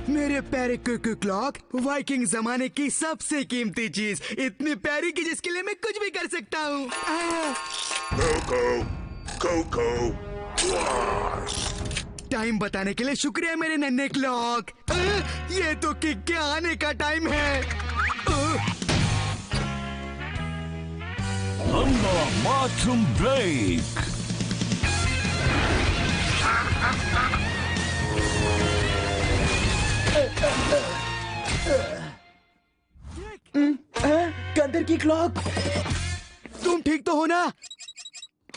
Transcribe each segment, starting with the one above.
मेरे प्यारे Kuku clock, Viking जमाने की सबसे कीमती चीज, इतनी प्यारी कि जिसके लिए मैं कुछ भी कर सकता हूँ। कोको, टाइम बताने के लिए शुक्रिया मेरे नन्हे क्लॉक। ये तो किक के आने का टाइम है। लंबा बाथरूम ब्रेक। गंदर की क्लॉक। तुम ठीक तो हो ना?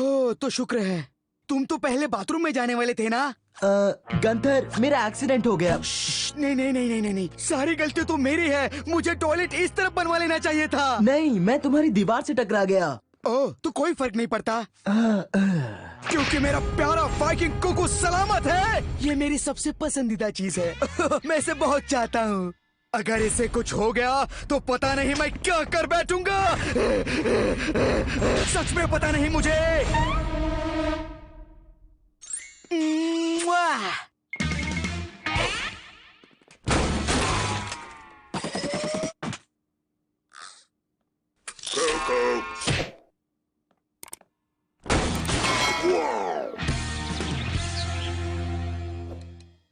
ओ, तो शुक्र है। तुम तो पहले बाथरूम में जाने वाले थे ना? गंदर, मेरा एक्सीडेंट हो गया। नहीं नहीं नहीं नहीं नहीं, सारी गलती तो मेरी है। मुझे टॉयलेट इस तरफ बनवा लेना चाहिए था। नहीं, मैं तुम्हारी दीवार से टकरा गया। ओह, तो कोई फर्क नहीं पड़ता क्योंकि मेरा प्यारा वाइकिंग कुकू सलामत है। ये मेरी सबसे पसंदीदा चीज है। मैं इसे बहुत चाहता हूँ। अगर इसे कुछ हो गया तो पता नहीं मैं क्या कर बैठूंगा। सच में पता नहीं मुझे।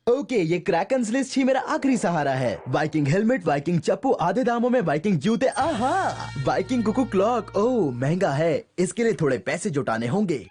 ओके, ये क्रैकन्स लिस्ट ही मेरा आखिरी सहारा है। वाइकिंग हेलमेट, वाइकिंग चप्पू आधे दामों में, वाइकिंग जूते, आहा। वाइकिंग कुकू क्लॉक, ओह महंगा है। इसके लिए थोड़े पैसे जुटाने होंगे।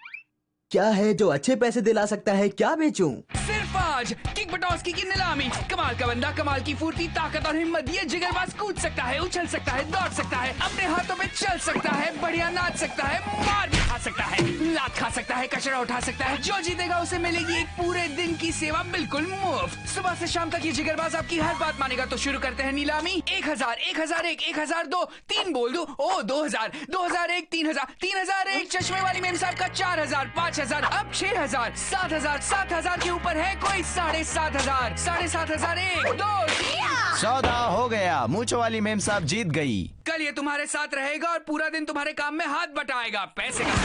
क्या है जो अच्छे पैसे दिला सकता है? क्या बेचूं? सिर्फ आज किक बटोस्की की नीलामी। कमाल का बंदा, कमाल की फुर्ती, ताकत और हिम्मत। ये जिगरबाज कूद सकता है, उछल सकता है, दौड़ सकता है, अपने हाथों पे चल सकता है, बढ़िया नाच सकता है, मार भी खा सकता है, लात खा सकता है, कचरा उठा सकता है। जो जीतेगा उसे मिलेगी एक पूरे दिन की सेवा बिल्कुल मुफ्त। सुबह से शाम तक ये जिगरबाज आपकी हर बात मानेगा। तो शुरू करते हैं नीलामी। 1000, 1001, 1002, 3 बोल दो। ओ 2000, 2001, 3000, 3001। चश्मे वाली मेम साहब का 4000, 5000, अब 6000, 7000, 7000 के ऊपर है कोई 7500, 7500, 1, 2, 3। सौदा हो गया। मूंछ वाली मेम साहब जीत गई। कल ये तुम्हारे साथ रहेगा और पूरा दिन तुम्हारे काम में हाथ बटाएगा। पैसे का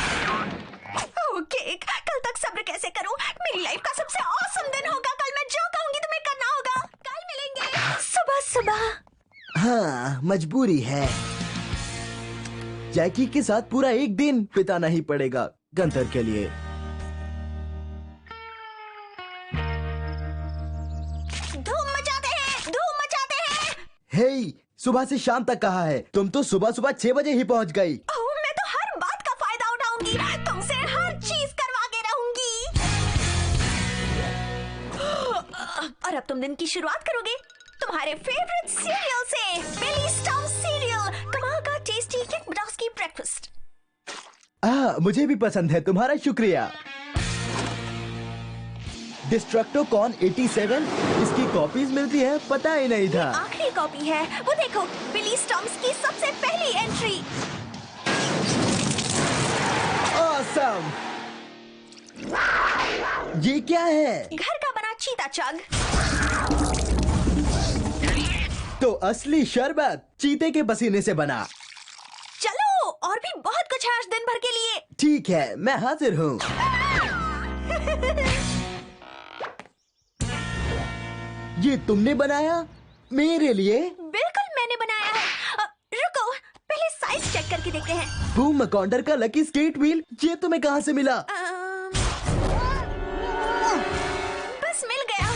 केक, कल तक सब्र कैसे करूं? मेरी लाइफ का सबसे ऑसम दिन होगा। कल मैं जो कहूंगी तुम्हें करना होगा। कल मिलेंगे सुबह सुबह। हाँ, मजबूरी है। जैकी के साथ पूरा एक दिन बिताना ही पड़ेगा गंतर के लिए। धूम मचाते हैं, धूम मचाते हैं। हे, सुबह से शाम तक कहा है। तुम तो सुबह सुबह 6 बजे ही पहुंच गई। ओह, मैं तो हर बात का फायदा उठाऊंगी। तुमसे हर चीज करवा के रहूंगी। और अब तुम दिन की शुरुआत करोगे तुम्हारे फेवरेट सीरियल से, बिली स्टॉम सीरियल। कमाल का टेस्टी किक बटोस्की ब्रेकफास्ट। मुझे भी पसंद है। तुम्हारा शुक्रिया। डिस्ट्रक्टोकॉन 87, इसकी कॉपीज मिलती है, पता ही नहीं था। आखिरी कॉपी है, वो देखो, बिली स्टॉम्स की सबसे पहली एंट्री। ऑसम। ये क्या है? घर का बना चीता चग। तो असली शरबत चीते के पसीने से बना। चलो, और भी बहुत कुछ है आज दिन भर के लिए। ठीक है, मैं हाजिर हूँ। ये तुमने बनाया मेरे लिए? बिल्कुल मैंने बनाया है। रुको, पहले साइज चेक करके देखते हैं। बूम मकॉन्डर का लकी स्केट व्हील, ये तुम्हें कहाँ से मिला? बस मिल गया।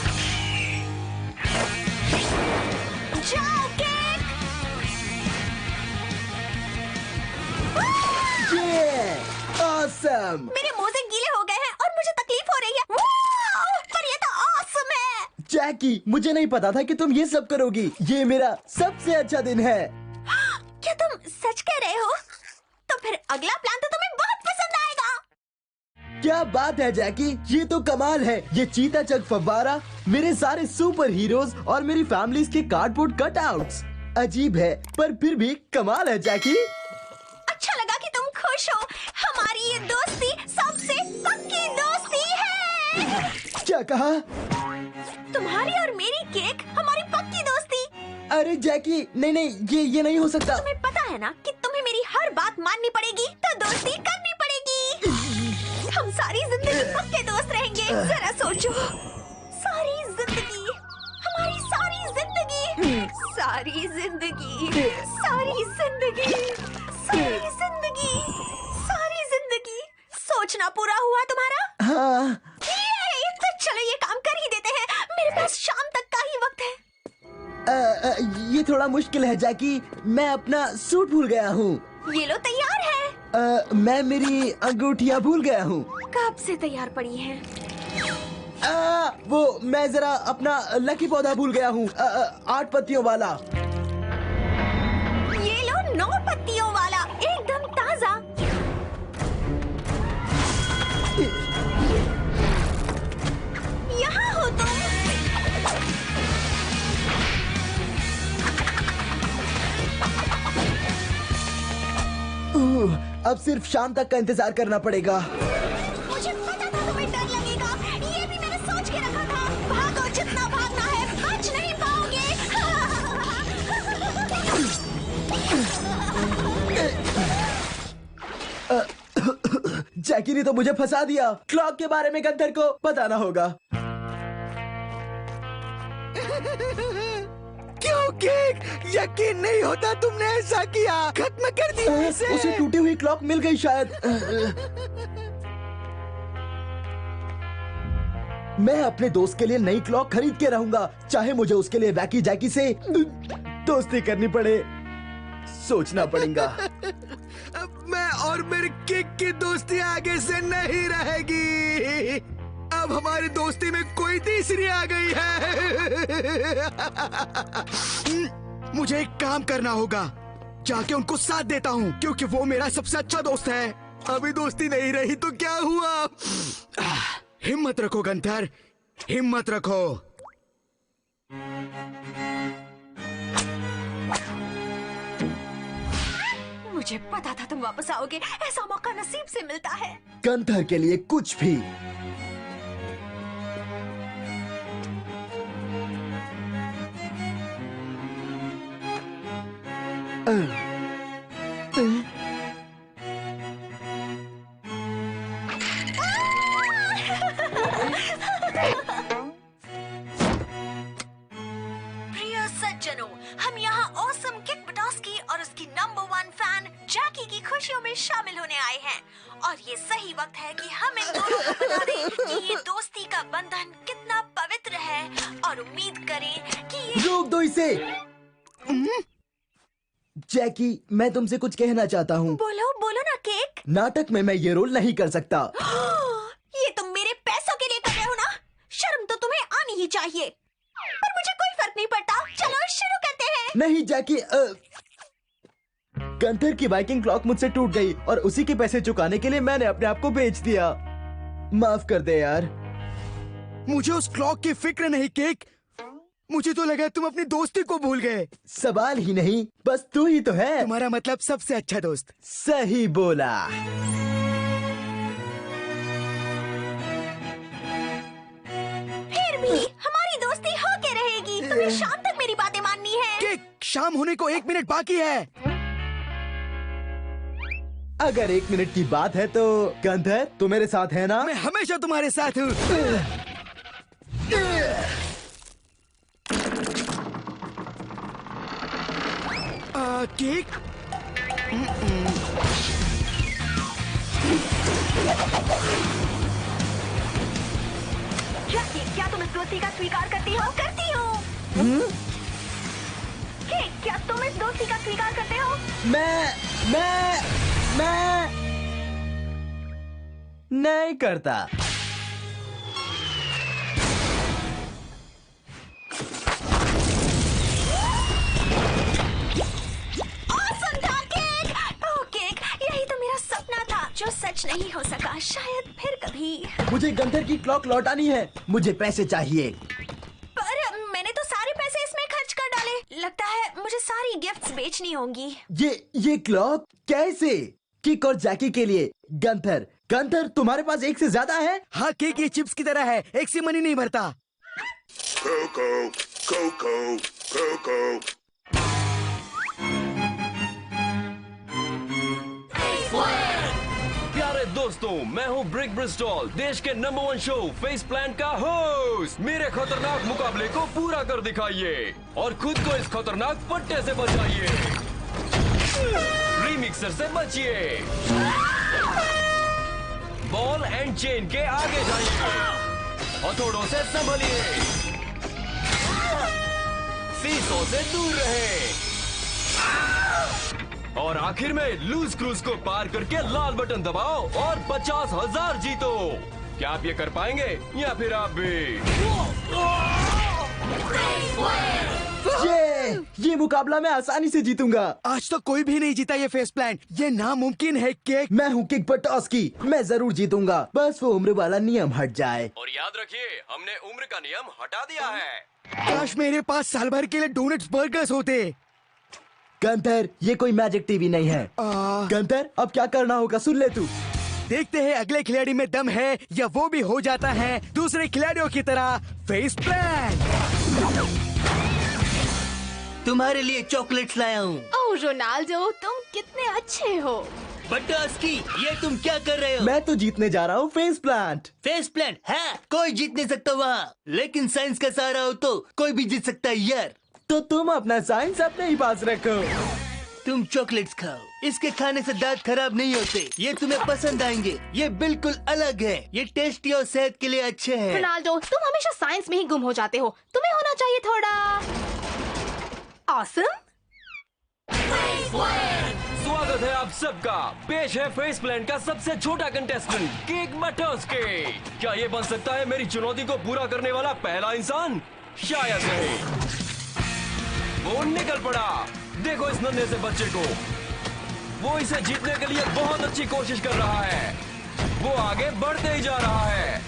जाओ केक। ये ऑसम। मेरे मोजे गीले हो गए हैं और मुझे तकलीफ हो रही है। वाह! पर ये तो ऑसम है। जैकी, मुझे नहीं पता था कि तुम ये सब करोगी। ये मेरा सबसे अच्छा दिन है। क्या तुम सच कह रहे हो? तो फिर अगला प्लान तो तुम्हें बहुत पसंद आएगा। क्या बात है जैकी, ये तो कमाल है। ये चीता चक फव्वारा, मेरे सारे सुपर हीरोज और मेरी फैमिलीज के कार्डबोर्ड कटआउट्स। अजीब है पर फिर भी कमाल है जैकी। अच्छा लगा कि तुम खुश हो। हमारी ये दोस्ती सबसे पक्की दोस्ती है। क्या कहा? तुम्हारी और मेरी केक, हमारी पक्की दोस्ती। अरे जैकी, नहीं नहीं, ये नहीं हो सकता। तुम्हें पता है ना कि तुम्हें मेरी हर बात माननी पड़ेगी, तो दोस्ती करनी पड़ेगी। हम सारी जिंदगी पक्के दोस्त रहेंगे। जरा सोचो, सारी जिंदगी, हमारी सारी सारी जिंदगी, सारी जिंदगी, सारी जिंदगी, सारी जिंदगी। सोचना पूरा हुआ तुम्हारा? हाँ। तो चलो ये काम कर ही देते हैं। मेरे पास शाम तक का ही वक्त है। ये थोड़ा मुश्किल है जैकी, मैं अपना सूट भूल गया हूँ। ये लो तैयार है। मैं मेरी अंगूठियाँ भूल गया हूँ। कब से तैयार पड़ी है? वो मैं जरा अपना लकी पौधा भूल गया हूँ, 8 पत्तियों वाला। ये लो 9 पत्तियों वाला, एकदम ताजा। यहाँ हो तुम। अब सिर्फ शाम तक का इंतजार करना पड़ेगा। मुझे पता था तुम्हें डर लगेगा, ये भी मैंने सोच के रखा था। भागो जितना भागना है, बच नहीं पाओगे। जैकी ने तो मुझे फंसा दिया। क्लॉक के बारे में गंथर को बताना होगा। क्यों केक? यकीन नहीं होता तुमने ऐसा किया। खत्म कर दिया इसे। उसे टूटी हुई क्लॉक मिल गई शायद। मैं अपने दोस्त के लिए नई क्लॉक खरीद के रहूंगा, चाहे मुझे उसके लिए वैकी जैकी से दोस्ती करनी पड़े। सोचना पड़ेगा। मैं और मेरे केक की दोस्ती आगे से नहीं रहेगी। अब हमारी दोस्ती में कोई तीसरी आ गई है। मुझे एक काम करना होगा, जाके उनको साथ देता हूँ, क्योंकि वो मेरा सबसे अच्छा दोस्त है। अभी दोस्ती नहीं रही तो क्या हुआ? हिम्मत रखो गंथर, हिम्मत रखो। मुझे पता था तुम वापस आओगे। ऐसा मौका नसीब से मिलता है। गंथर के लिए कुछ भी। प्रिय सज्जनों, हम यहाँ ऑसम किक बटॉस्की और उसकी नंबर 1 फैन जैकी की खुशियों में शामिल होने आए हैं। और ये सही वक्त है कि हम इन दोनों को बता दें कि ये दोस्ती का बंधन कितना पवित्र है, और उम्मीद करें कि ये... रोक दो इसे। जैकी, मैं तुमसे कुछ कहना चाहता हूँ। बोलो बोलो ना केक। नाटक में मैं ये रोल नहीं कर सकता। ये तुम मेरे पैसों के लिए कर रहे हो ना? शर्म तो तुम्हें आनी ही चाहिए। पर मुझे कोई फर्क नहीं पड़ता। चलो शुरू करते हैं। नहीं जैकी, गंथर की बाइकिंग क्लॉक मुझसे टूट गई और उसी के पैसे चुकाने के लिए मैंने अपने आप को बेच दिया। माफ कर दे यार। मुझे उस क्लॉक की फिक्र नहीं केक। मुझे तो लगा तुम अपनी दोस्ती को भूल गए। सवाल ही नहीं, बस तू ही तो है। तुम्हारा मतलब सबसे अच्छा दोस्त। सही बोला। फिर भी हमारी दोस्ती हो के रहेगी। तुम्हें शाम तक मेरी बातें माननी है। केक, शाम होने को 1 मिनट बाकी है। अगर 1 मिनट की बात है तो गंथर, तू मेरे साथ है ना? मैं हमेशा तुम्हारे साथ हूँ। केक, क्या तुम इस दोस्ती का स्वीकार करती हो? करती हो। क्या तुम इस दोस्ती का स्वीकार करते हो? मैं नहीं करता। जो सच नहीं हो सका, शायद फिर कभी। मुझे गंथर की क्लॉक लौटानी है। मुझे पैसे चाहिए। पर मैंने तो सारे पैसे इसमें खर्च कर डाले। लगता है मुझे सारी गिफ्ट्स बेचनी होंगी। ये क्लॉक कैसे? किक और जैकी के लिए। गंथर तुम्हारे पास एक से ज्यादा है? हाँ केक, ये चिप्स की तरह है, एक से मनी नहीं भरता। कोको। दोस्तों, मैं हूँ ब्रिक ब्रिस्टॉल, देश के नंबर 1 शो फेस प्लांट का होस्ट। मेरे खतरनाक मुकाबले को पूरा कर दिखाइए और खुद को इस खतरनाक पट्टे से बचाइए। रीमिक्सर से बचिए, बॉल एंड चेन के आगे जाइए, हथौड़ों से संभलिए, सीसों से दूर रहे और आखिर में लूज क्रूज को पार करके लाल बटन दबाओ और 50,000 जीतो। क्या आप ये कर पाएंगे या फिर आप भी? ये मुकाबला मैं आसानी से जीतूंगा। आज तक कोई भी नहीं जीता ये फेस प्लांट। ये नामुमकिन है केक। मैं हूँ किक बटॉस्की, मैं जरूर जीतूंगा, बस वो उम्र वाला नियम हट जाए। और याद रखिए, हमने उम्र का नियम हटा दिया है। काश मेरे पास साल भर के लिए डोनट्स बर्गर्स होते। गंथर, ये कोई मैजिक टीवी नहीं है। गंथर, अब क्या करना होगा सुन ले तू। देखते हैं अगले खिलाड़ी में दम है या वो भी हो जाता है दूसरे खिलाड़ियों की तरह फेस प्लांट। तुम्हारे लिए चॉकलेट्स लाया हूँ। ओह रोनाल्डो, तुम कितने अच्छे हो। बटॉस्की, ये तुम क्या कर रहे हो? मैं तो जीतने जा रहा हूँ फेस प्लांट। फेस प्लांट है, कोई जीत नहीं सकता वहाँ, लेकिन साइंस का सहारा हो तो कोई भी जीत सकता है यार। तो तुम अपना साइंस अपने ही पास रखो। तुम चॉकलेट्स खाओ, इसके खाने से दांत खराब नहीं होते, ये तुम्हें पसंद आएंगे। ये बिल्कुल अलग है, ये टेस्टी और सेहत के लिए अच्छे हैं। रोनाल्डो, तुम हमेशा साइंस में ही गुम हो जाते हो, तुम्हें होना चाहिए थोड़ा ऑसम। स्वागत है आप सबका। पेश है फेस प्लांट का सबसे छोटा कंटेस्टेंट किक बटॉस्की। क्या ये बन सकता है मेरी चुनौती को पूरा करने वाला पहला इंसान? शायद नहीं। वो निकल पड़ा। देखो इस नन्हे से बच्चे को, वो इसे जीतने के लिए बहुत अच्छी कोशिश कर रहा है। वो आगे बढ़ते ही जा रहा है।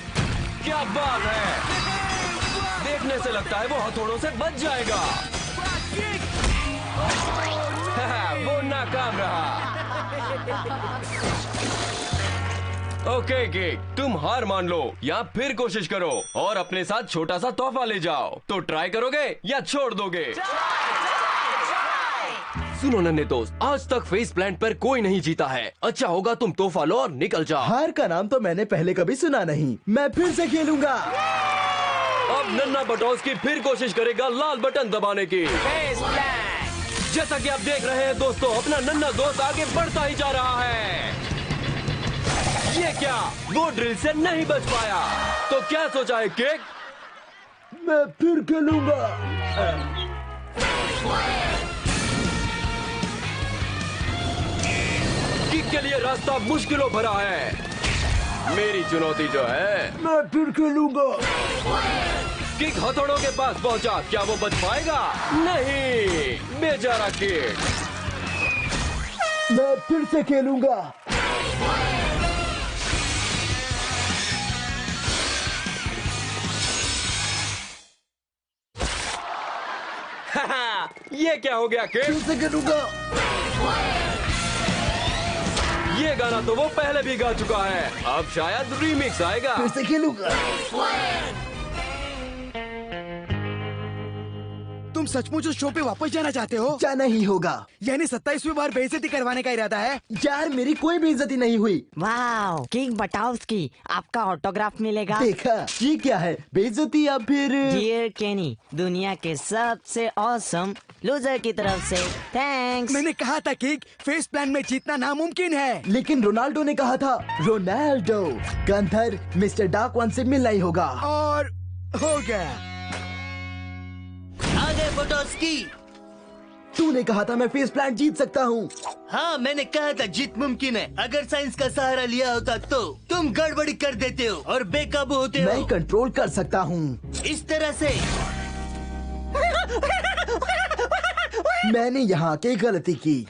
क्या बात है, देखने से लगता है वो हथौड़ों से बच जाएगा। वो नाकाम रहा। ओके किक, तुम हार मान लो या फिर कोशिश करो और अपने साथ छोटा सा तोहफा ले जाओ। तो ट्राई करोगे या छोड़ दोगे? सुनो नन्हे दोस्त, आज तक फेस प्लांट पर कोई नहीं जीता है। अच्छा होगा तुम तोहफा लो और निकल जाओ। हार का नाम तो मैंने पहले कभी सुना नहीं। मैं फिर से खेलूंगा। अब नन्हा बटॉस्की फिर कोशिश करेगा लाल बटन दबाने की। जैसा कि आप देख रहे हैं दोस्तों, अपना नन्हा दोस्त आगे बढ़ता ही जा रहा है। ये क्या, वो ड्रिल से नहीं बच पाया। तो क्या सोचा है केक? मैं फिर खेलूंगा। किक के लिए रास्ता मुश्किलों भरा है। मेरी चुनौती जो है, मैं फिर खेलूंगा। किक हथौड़ों के पास पहुंचा, क्या वो बच पाएगा? नहीं, बेचारा किक। मैं फिर से खेलूंगा। ये क्या हो गया किक? फिर से खेलूंगा। ये गाना तो वो पहले भी गा चुका है, अब शायद रीमिक्स आएगा। फिर से खेलूंगा। तुम सचमुच उस शो पे वापस जाना चाहते हो? जाना ही होगा। यानी 27वीं बार बेइज्जती करवाने का इरादा है? यार मेरी कोई बेइज्जती नहीं हुई। वाओ, किंग बटाउस्की, आपका ऑटोग्राफ मिलेगा। देखा, ये क्या है, बेइज्जती या फिर? डियर केनी, दुनिया के सबसे ऑसम लूजर की तरफ से थैंक्स। मैंने कहा था कि फेस प्लान में जीतना नामुमकिन है। लेकिन रोनाल्डो ने कहा था। Ronaldo, Gunther, mister dark one से मिलना ही होगा। और हो गया। आगे बटॉस्की। तूने कहा था मैं फेस प्लांट जीत सकता हूँ। हाँ, मैंने कहा था जीत मुमकिन है। अगर साइंस का सहारा लिया होता तो तुम गड़बड़ी कर देते हो और बेकाबू होते हो। मैं कंट्रोल कर सकता हूँ इस तरह से। मैंने यहाँ के गलती की।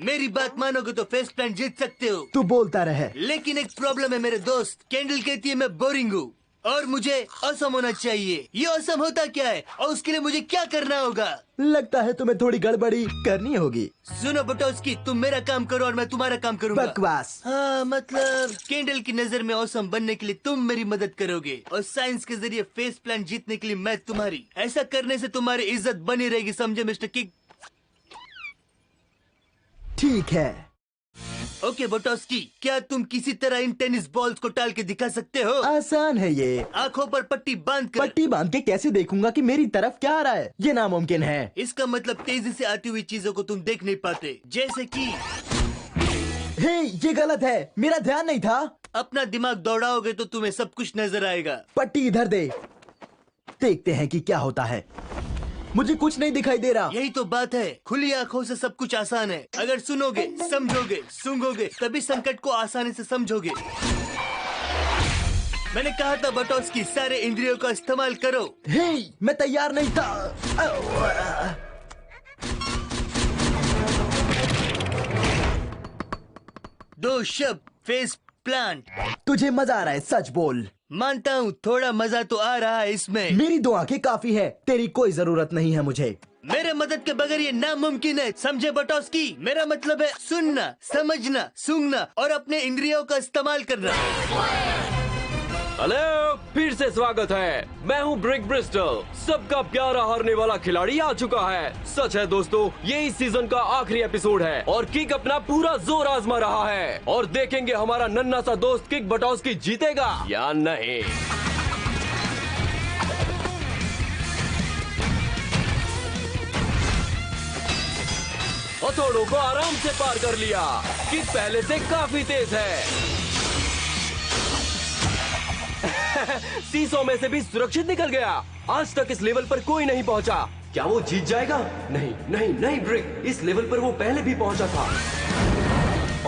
मेरी बात मानोगे तो फेस प्लांट जीत सकते हो। तू बोलता रहे। लेकिन एक प्रॉब्लम है मेरे दोस्त। कैंडल कहती है मैं बोरिंग हूँ और मुझे असम होना चाहिए। ये असम होता क्या है और उसके लिए मुझे क्या करना होगा? लगता है तुम्हें थोड़ी गड़बड़ी करनी होगी। सुनो बटॉस्की, तुम मेरा काम करो और मैं तुम्हारा काम करूंगा। बकवास। हाँ, मतलब कैंडल की नजर में औसम बनने के लिए तुम मेरी मदद करोगे और साइंस के जरिए फेस प्लांट जीतने के लिए मैं तुम्हारी। ऐसा करने से तुम्हारी इज्जत बनी रहेगी, समझे मिस्टर किक? ठीक है। ओके बटोस्की, क्या तुम किसी तरह इन टेनिस बॉल्स को टाल के दिखा सकते हो? आसान है ये। आंखों पर पट्टी बांध कर। पट्टी बांध के कैसे देखूंगा कि मेरी तरफ क्या आ रहा है? ये नामुमकिन है। इसका मतलब तेजी से आती हुई चीजों को तुम देख नहीं पाते, जैसे कि हे, ये गलत है, मेरा ध्यान नहीं था। अपना दिमाग दौड़ाओगे तो तुम्हें सब कुछ नजर आएगा। पट्टी इधर दे, देखते हैं कि क्या होता है। मुझे कुछ नहीं दिखाई दे रहा। यही तो बात है, खुली आंखों से सब कुछ आसान है। अगर सुनोगे, समझोगे, सूंघोगे, तभी संकट को आसानी से समझोगे। मैंने कहा था बटोस्की, सारे इंद्रियों का इस्तेमाल करो। हे, मैं तैयार नहीं था। दो शब्द, फेस प्लांट। तुझे मजा आ रहा है, सच बोल। मानता हूँ, थोड़ा मजा तो आ रहा है इसमें। मेरी 2 आंखें काफी है, तेरी कोई जरूरत नहीं है मुझे। मेरे मदद के बगैर ये नामुमकिन है, समझे बटोस्की? मेरा मतलब है सुनना, समझना, सूंघना और अपने इंद्रियों का इस्तेमाल करना। हेलो, फिर से स्वागत है। मैं हूँ ब्रिक ब्रिस्टल। सबका प्यारा हारने वाला खिलाड़ी आ चुका है। सच है दोस्तों, ये इस सीजन का आखिरी एपिसोड है और किक अपना पूरा जोर आजमा रहा है और देखेंगे हमारा नन्हा सा दोस्त किक बटोस्की जीतेगा या नहीं। हथौड़ों को आराम से पार कर लिया। किक पहले से काफी तेज है। सीसो में से भी सुरक्षित निकल गया। आज तक इस लेवल पर कोई नहीं पहुंचा। क्या वो जीत जाएगा? नहीं नहीं नहीं ब्रिक, इस लेवल पर वो पहले भी पहुंचा था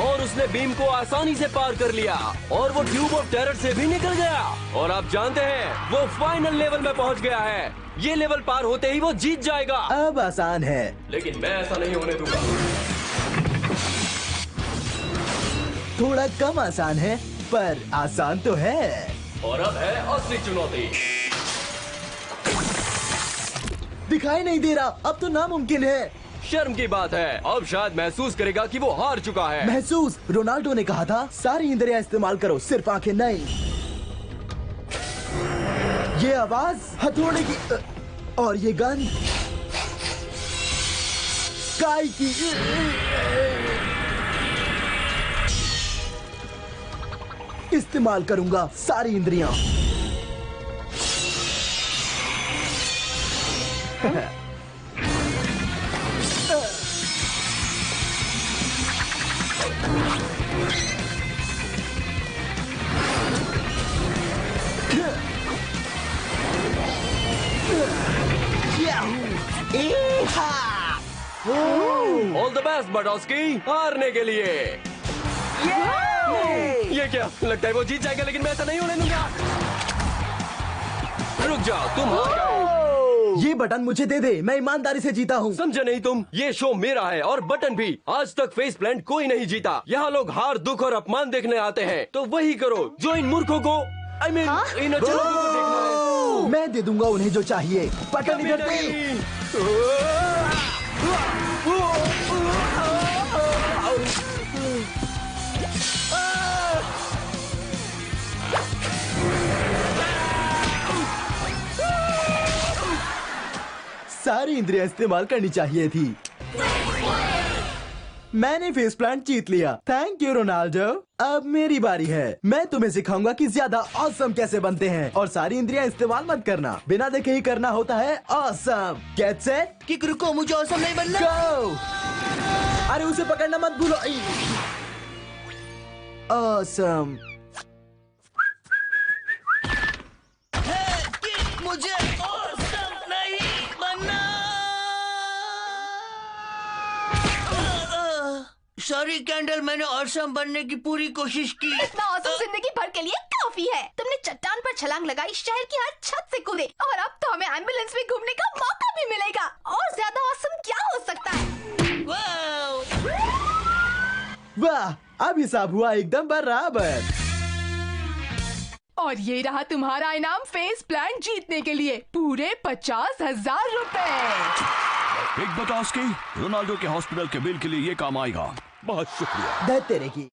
और उसने बीम को आसानी से पार कर लिया और वो ट्यूब ऑफ टेरर से भी निकल गया। और आप जानते हैं, वो फाइनल लेवल में पहुंच गया है। ये लेवल पार होते ही वो जीत जाएगा। अब आसान है, लेकिन मैं ऐसा नहीं होने दूंगा। थोड़ा कम आसान है, पर आसान तो है। और अब है असली चुनौती। दिखाई नहीं दे रहा, अब तो नामुमकिन है। शर्म की बात है, अब शायद महसूस करेगा कि वो हार चुका है। महसूस? रोनाल्डो ने कहा था, सारी इंद्रियां इस्तेमाल करो, सिर्फ आंखें नहीं। ये आवाज हथौड़े की और ये गन स्काई की। इस्तेमाल करूंगा सारी इंद्रियां। ऑल द बेस्ट बटोस्की, हारने के लिए। ये क्या लगता है वो जीत जाएगा, लेकिन मैं ऐसा नहीं होने दूंगा। रुक जाओ, तुम हार गए। ये बटन मुझे दे दे, मैं ईमानदारी से जीता हूँ। समझे नहीं तुम? ये शो मेरा है और बटन भी। आज तक फेस प्लांट कोई नहीं जीता। यहाँ लोग हार, दुख और अपमान देखने आते हैं, तो वही करो जो इन मूर्खों को इन अचलों को देखना है। मैं दे दूंगा उन्हें जो चाहिए। बटन इधर दे। सारी इंद्रियां इस्तेमाल करनी चाहिए थी। मैंने फेस प्लांट जीत लिया। Thank you Ronaldo. अब मेरी बारी है। मैं तुम्हें सिखाऊंगा कि ज्यादा ऑसम कैसे बनते हैं। और सारी इंद्रियां इस्तेमाल मत करना, बिना देखे ही करना होता है ऑसम। Get set, kick. रुको, मुझे ऑसम नहीं बनना। गो। अरे उसे पकड़ना मत भूलो। ऑसम। मुझे ऑसम नहीं बनना। सॉरी कैंडल, मैंने ऑसम बनने की पूरी कोशिश की। इतना ऑसम जिंदगी भर के लिए काफी है। तुमने चट्टान पर छलांग लगाई, शहर की हर छत से कूदे और अब तो हमें एम्बुलेंस में घूमने का मौका भी मिलेगा। और ज्यादा ऑसम क्या हो सकता है? वाह, अब हिसाब हुआ एकदम बराबर। और ये रहा तुम्हारा इनाम फेस प्लांट जीतने के लिए, पूरे 50,000 रुपए। किक बटोस्की, रोनाल्डो के हॉस्पिटल के बिल के लिए ये काम आएगा। बहुत शुक्रिया। दे तेरे की।